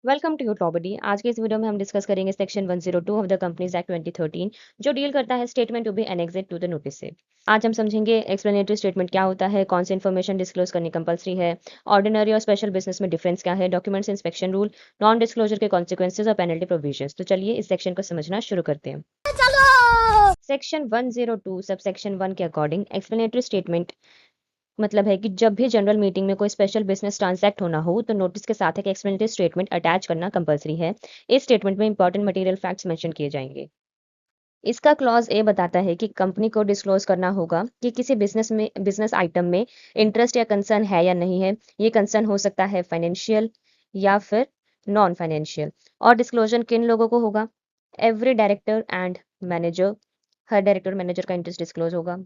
Welcome to your लॉबडी। आज के इस वीडियो में हम डिस्कस करेंगे section 102 of the companies act 2013 जो डील करता है statement to be annexed to the notice से। आज हम समझेंगे एक्सप्लेनेटरी स्टेटमेंट क्या होता है, कौन सी इन्फॉर्मेशन डिस्क्लोज करनी कंपलसरी है, ऑर्डिनरी और स्पेशल बिजनेस में डिफरेंस क्या है, documents inspection rule, non disclosure के कॉन्सिक्वेंसेज और पेनल्टी प्रोविजंस। तो चलिए इस सेक्शन को समझना शुरू करते हैं। सेक्शन 102 सब सेक्शन 1 के अकॉर्डिंग एक्सप्लेनेटरी स्टेटमेंट मतलब है कि जब भी जनरल मीटिंग में कोई स्पेशल बिजनेस ट्रांजैक्ट होना हो तो नोटिस के साथ एक एक्सप्लेनेटरी स्टेटमेंट अटैच करना कंपलसरी है। इस स्टेटमेंट में इंपॉर्टेंट मटेरियल फैक्ट्स मेंशन किए जाएंगे। इसका क्लॉज ए बताता है कि कंपनी को डिस्क्लोज करना होगा कि किसी बिजनेस आइटम में इंटरेस्ट या कंसर्न है या नहीं है। ये कंसर्न हो सकता है फाइनेंशियल या फिर नॉन फाइनेंशियल। और डिस्क्लोजर किन लोगों को होगा? Every director and manager. Her director manager का इंटरेस्ट डिस्क्लोज होगा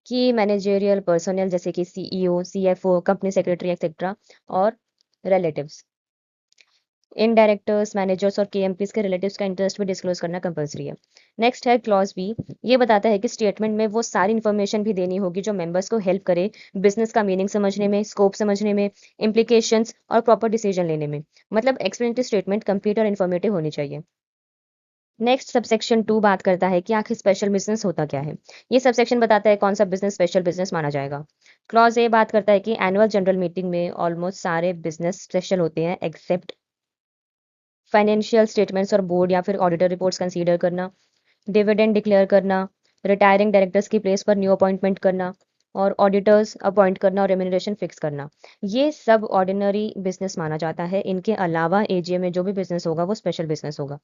कि मैनेजेरियल पर्सनल जैसे कि CEO, CFO, company secretary etcetera और रिलेटिव्स। इन डायरेक्टर्स, मैनेजर्स और केएमपीस के रिलेटिव्स का इंटरेस्ट भी डिस्क्लोज करना कंपलसरी है। नेक्स्ट है क्लॉज बी। ये बताता है कि स्टेटमेंट में वो सारी इन्फॉर्मेशन भी देनी होगी जो मेंबर्स को हेल्प करे बिजनेस का मीनिंग समझने में, स्कोप समझने में, इम्प्लीकेशंस और प्रॉपर डिसीजन लेने में। मतलब एक्सप्लेनेटरी स्टेटमेंट कंप्लीट और इन्फॉर्मेटिव होनी चाहिए। नेक्स्ट सबसेक्शन 2 बात करता है कि आखिर स्पेशल बिजनेस होता क्या है। ये सबसेक्शन बताता है कौन सा बिजनेस स्पेशल बिजनेस माना जाएगा। क्लॉज ए बात करता है कि एनुअल जनरल मीटिंग में ऑलमोस्ट सारे बिजनेस स्पेशल होते हैं एक्सेप्ट फाइनेंशियल स्टेटमेंट्स और बोर्ड या फिर ऑडिटर रिपोर्ट्स कंसीडर करना, डिविडेंड डिक्लेयर करना, रिटायरिंग डायरेक्टर्स की प्लेस पर न्यू अपॉइंटमेंट करना और ऑडिटर्स अपॉइंट करना और रेम्यूनरेशन फिक्स करना। ये सब ऑर्डिनरी बिजनेस माना जाता है। इनके अलावा एजीएम में जो भी बिजनेस होगा वो स्पेशल बिजनेस होगा।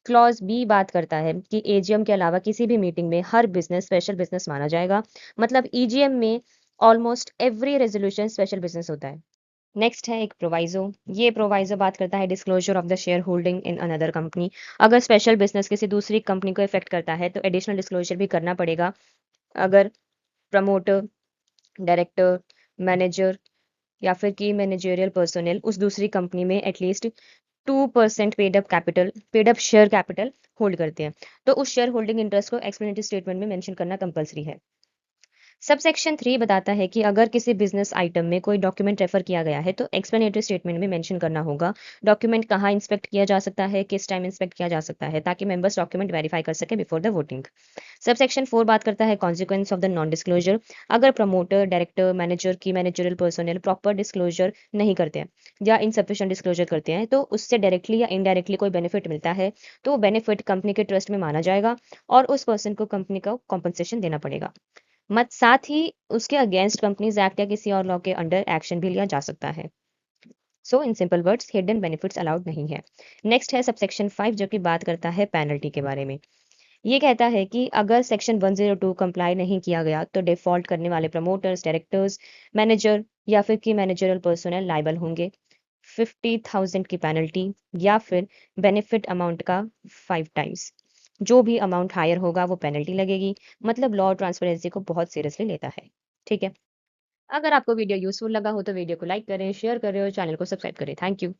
क्लॉज बी बात करता है कि एजीएम के अलावा किसी भी मीटिंग में हर बिजनेस स्पेशल बिजनेस माना जाएगा। मतलब ईजीएम में almost every resolution special business होता है। नेक्स्ट है एक प्रोवाइजो। ये प्रोवाइजो बात करता है disclosure of the share holding in another company. अगर स्पेशल बिजनेस किसी दूसरी कंपनी को इफेक्ट करता है तो एडिशनल डिस्क्लोजर भी करना पड़ेगा। अगर प्रमोटर, डायरेक्टर, मैनेजर या फिर की मैनेजरियल पर्सनल उस दूसरी कंपनी में at least 2% paid up share capital hold करते हैं तो उस शेयर होल्डिंग इंटरेस्ट को एक्सप्लेनेटरी स्टेटमेंट में मेंशन करना कंपलसरी है। सबसेक्शन 3 बताता है कि अगर किसी बिजनेस आइटम में कोई डॉक्यूमेंट रेफर किया गया है तो एक्सप्लेनेटरी स्टेटमेंट में मेंशन करना होगा डॉक्यूमेंट कहाँ इंस्पेक्ट किया जा सकता है, किस टाइम इंस्पेक्ट किया जा सकता है, ताकि मेंबर्स डॉक्यूमेंट वेरीफाई कर सके बिफोर द वोटिंग। सबसेक्शन 4 बात करता है consequence of the non disclosure. अगर प्रमोटर, डायरेक्टर, मैनेजर की मैनेजरियल पर्सनल प्रॉपर डिस्क्लोजर नहीं करते हैं या इनसफिशिएंट डिस्क्लोजर करते हैं तो उससे डायरेक्टली या इनडायरेक्टली कोई बेनिफिट मिलता है तो वो बेनिफिट कंपनी के ट्रस्ट में माना जाएगा और उस पर्सन को कंपनी को कॉम्पनसेशन देना पड़ेगा। मत साथ ही उसके अगेंस्ट कंपनीज एक्ट या किसी और लॉ के अंडर एक्शन भी लिया जा सकता है। So in simple words hidden benefits allowed नहीं है। नेक्स्ट है सबसेक्शन 5 जो कि बात करता है पेनल्टी के बारे में। ये कहता है कि अगर सेक्शन 102 कंप्लाई नहीं किया गया तो डिफॉल्ट करने वाले प्रमोटर्स, डायरेक्टर्स, मैनेजर या फिर की मैनेजरल पर्सनल लाइबल होंगे 50,000 की पेनल्टी या फिर बेनिफिट अमाउंट का 5 टाइम्स। जो भी अमाउंट हायर होगा वो पेनल्टी लगेगी। मतलब लॉ ट्रांसपेरेंसी को बहुत सीरियसली लेता है। ठीक है। अगर आपको वीडियो यूजफुल लगा हो तो वीडियो को लाइक करें, शेयर करें और चैनल को सब्सक्राइब करें। Thank you.